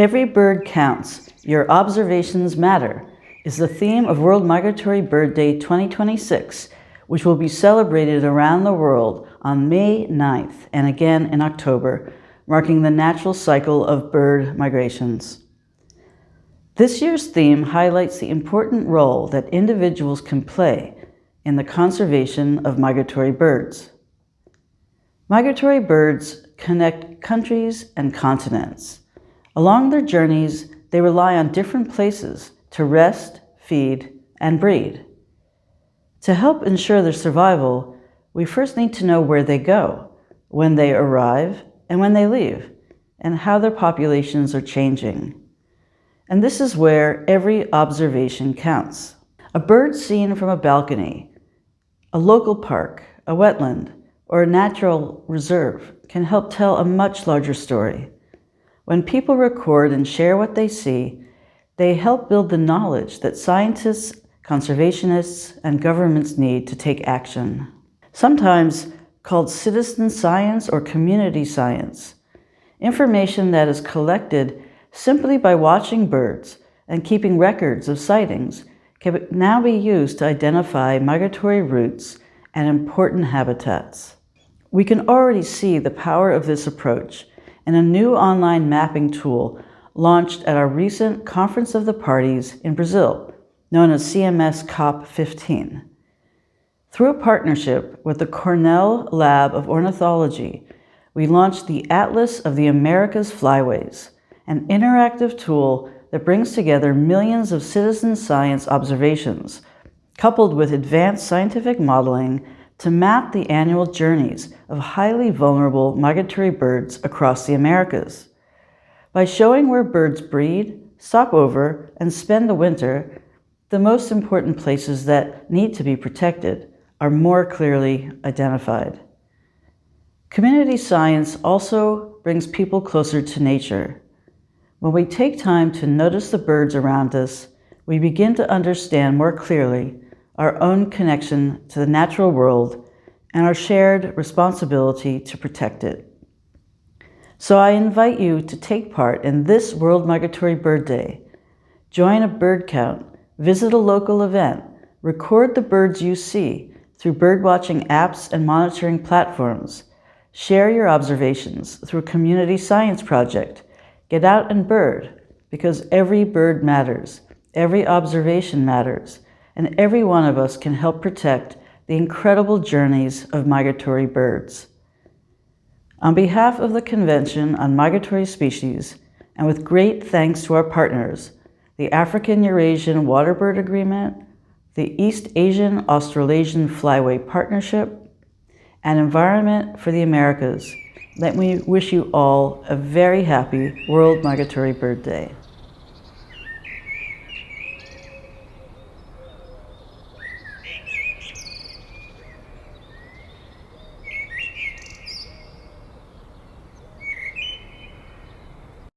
Every bird counts. Your observations matter is the theme of World Migratory Bird Day 2026, which will be celebrated around the world on May 9th and again in October, marking the natural cycle of bird migrations. This year's theme highlights the important role that individuals can play in the conservation of migratory birds. Migratory birds connect countries and continents. Along their journeys, they rely on different places to rest, feed, and breed. To help ensure their survival, we first need to know where they go, when they arrive, and when they leave, and how their populations are changing. And this is where every observation counts. A bird seen from a balcony, a local park, a wetland, or a natural reserve can help tell a much larger story. When people record and share what they see, they help build the knowledge that scientists, conservationists, and governments need to take action. Sometimes called citizen science or community science, information that is collected simply by watching birds and keeping records of sightings can now be used to identify migratory routes and important habitats. We can already see the power of this approach in a new online mapping tool launched at our recent Conference of the Parties in Brazil, known as CMS COP15. Through a partnership with the Cornell Lab of Ornithology, we launched the Atlas of the Americas Flyways, an interactive tool that brings together millions of citizen science observations, coupled with advanced scientific modeling to map the annual journeys of highly vulnerable migratory birds across the Americas. By showing where birds breed, stop over, and spend the winter, the most important places that need to be protected are more clearly identified. Community science also brings people closer to nature. When we take time to notice the birds around us, we begin to understand more clearly our own connection to the natural world and our shared responsibility to protect it. So I invite you to take part in this World Migratory Bird Day. Join a bird count, visit a local event, record the birds you see through birdwatching apps and monitoring platforms. Share your observations through a community science project. Get out and bird, because every bird matters, every observation matters, and every one of us can help protect the incredible journeys of migratory birds. On behalf of the Convention on Migratory Species, and with great thanks to our partners, the African-Eurasian Waterbird Agreement, the East Asian-Australasian Flyway Partnership, and Environment for the Americas, let me wish you all a very happy World Migratory Bird Day.